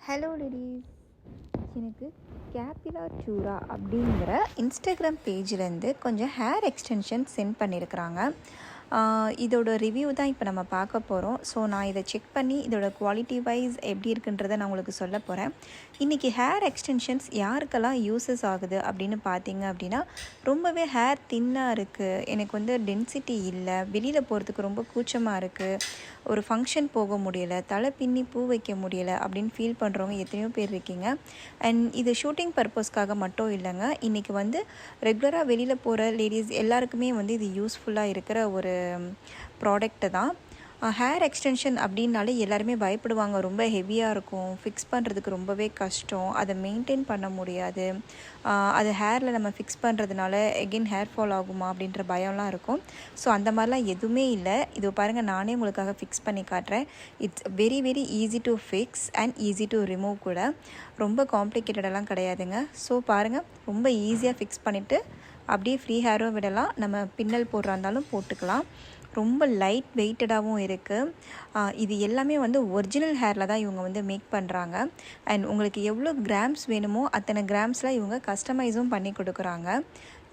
Hello ladies, எனக்கு கேபிலா டூரா அப்படிங்கிற Instagram பேஜ்லேருந்து கொஞ்சம் ஹேர் எக்ஸ்டென்ஷன் சென்ட் பண்ணியிருக்கிறாங்க. இதோட ரிவ்யூ தான் இப்போ நம்ம பார்க்க போகிறோம். ஸோ நான் இதை செக் பண்ணி இதோட குவாலிட்டி வைஸ் எப்படி இருக்குன்றதை நான் உங்களுக்கு சொல்ல போகிறேன். இன்றைக்கி ஹேர் எக்ஸ்டென்ஷன்ஸ் யாருக்கெல்லாம் யூஸஸ் ஆகுது அப்படின்னு பார்த்தீங்க அப்படின்னா, ரொம்பவே ஹேர் தின்னாக இருக்குது, எனக்கு டென்சிட்டி இல்லை, வெளியில் போகிறதுக்கு ரொம்ப கூச்சமாக இருக்குது, ஒரு ஃபங்க்ஷன் போக முடியலை, தலை பின்னி பூ வைக்க முடியலை அப்படின்னு ஃபீல் பண்ணுறவங்க எத்தனையோ பேர் இருக்கீங்க. அண்ட் இது ஷூட்டிங் பர்பஸ்க்காக மட்டும் இல்லைங்க, இன்றைக்கி ரெகுலராக வெளியில் போகிற லேடிஸ் எல்லாருக்குமே இது யூஸ்ஃபுல்லாக இருக்கிற ஒரு ப்ராடக்ட்டு தான். ஹேர் எக்ஸ்டென்ஷன் அப்படின்னாலே எல்லாருமே பயப்படுவாங்க, ரொம்ப ஹெவியாக இருக்கும், ஃபிக்ஸ் பண்ணுறதுக்கு ரொம்பவே கஷ்டம், அதை மெயின்டைன் பண்ண முடியாது, அது ஹேரில் நம்ம ஃபிக்ஸ் பண்ணுறதுனால எகெயின் ஹேர் ஃபால் ஆகுமா அப்படின்ற பயம்லாம் இருக்கும். ஸோ அந்த மாதிரிலாம் எதுவுமே இல்லை. இது பாருங்கள், நானே உங்களுக்காக ஃபிக்ஸ் பண்ணி காட்டுறேன். It's very very easy to fix and easy to remove கூட, ரொம்ப காம்ப்ளிகேட்டடெல்லாம் கிடையாதுங்க. ஸோ பாருங்கள், ரொம்ப ஈஸியாக ஃபிக்ஸ் பண்ணிவிட்டு அப்படியே ஃப்ரீ ஹேரும் விடலாம், நம்ம பின்னல் போடுறா இருந்தாலும் போட்டுக்கலாம். ரொம்ப லைட் வெயிட்டடாகவும் இருக்குது. இது எல்லாமே ஒரிஜினல் ஹேரில் தான் இவங்க மேக் பண்ணுறாங்க. அண்ட் உங்களுக்கு எவ்வளோ கிராம்ஸ் வேணுமோ அத்தனை கிராம்ஸில் இவங்க கஸ்டமைஸும் பண்ணி கொடுக்குறாங்க.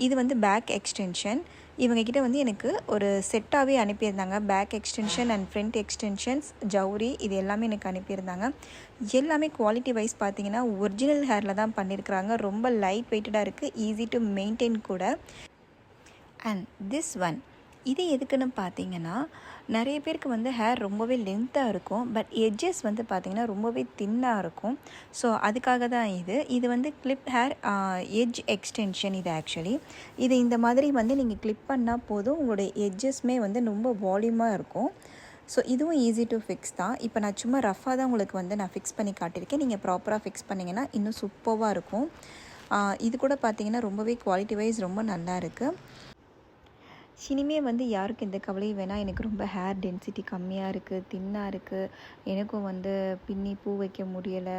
இது பேக் எக்ஸ்டென்ஷன். இவங்கக்கிட்ட எனக்கு ஒரு செட்டாகவே அனுப்பியிருந்தாங்க. Back extension and front extensions, ஜவுரி, இது எல்லாமே எனக்கு அனுப்பியிருந்தாங்க. எல்லாமே குவாலிட்டி வைஸ் பார்த்தீங்கன்னா ஒரிஜினல் ஹேரில் தான் பண்ணியிருக்கிறாங்க. ரொம்ப லைட் வெயிட்டடாக இருக்குது, ஈஸி டு மெயின்டைன் கூட. அண்ட் திஸ் ஒன், இது எதுக்குன்னு பார்த்தீங்கன்னா, நிறைய பேருக்கு ஹேர் ரொம்பவே லென்த்தாக இருக்கும், பட் எட்ஜஸ் பார்த்தீங்கன்னா ரொம்பவே தின்னாக இருக்கும். ஸோ அதுக்காக தான் இது கிளிப் ஹேர் எட்ஜ் எக்ஸ்டென்ஷன். இது ஆக்சுவலி இது இந்த மாதிரி நீங்கள் கிளிப் பண்ணால் போதும், உங்களுடைய எட்ஜஸ்மே ரொம்ப வால்யூமாக இருக்கும். ஸோ இதுவும் ஈஸி டு ஃபிக்ஸ் தான். இப்போ நான் சும்மா ரஃபாக தான் உங்களுக்கு நான் ஃபிக்ஸ் பண்ணி காட்டியிருக்கேன். நீங்கள் ப்ராப்பராக ஃபிக்ஸ் பண்ணிங்கன்னா இன்னும் சூப்பராக இருக்கும். இது கூட பார்த்தீங்கன்னா ரொம்பவே குவாலிட்டி வைஸ் ரொம்ப நல்லா இருக்குது. இனிமே யாருக்கும் எந்த கவலையும் வேணாம், எனக்கு ரொம்ப ஹேர் டென்சிட்டி கம்மியாக இருக்குது, தின்னாக இருக்குது, எனக்கும் பின்னி பூ வைக்க முடியலை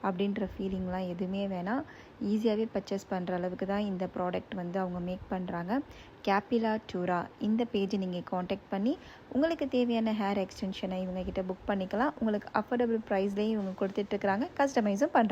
அப்படின்ற ஃபீலிங்லாம் எதுவுமே வேணாம். ஈஸியாகவே பர்ச்சேஸ் பண்ணுற அளவுக்கு தான் இந்த ப்ராடக்ட் அவங்க மேக் பண்ணுறாங்க. கேபிலா டூரா இந்த பேஜை நீங்கள் காண்டாக்ட் பண்ணி உங்களுக்கு தேவையான ஹேர் எக்ஸ்டென்ஷனை இவங்ககிட்ட புக் பண்ணிக்கலாம். உங்களுக்கு அஃபோர்டபுள் ப்ரைஸ்லேயும் இவங்க கொடுத்துட்ருக்குறாங்க, கஸ்டமைஸும் பண்ணுறாங்க.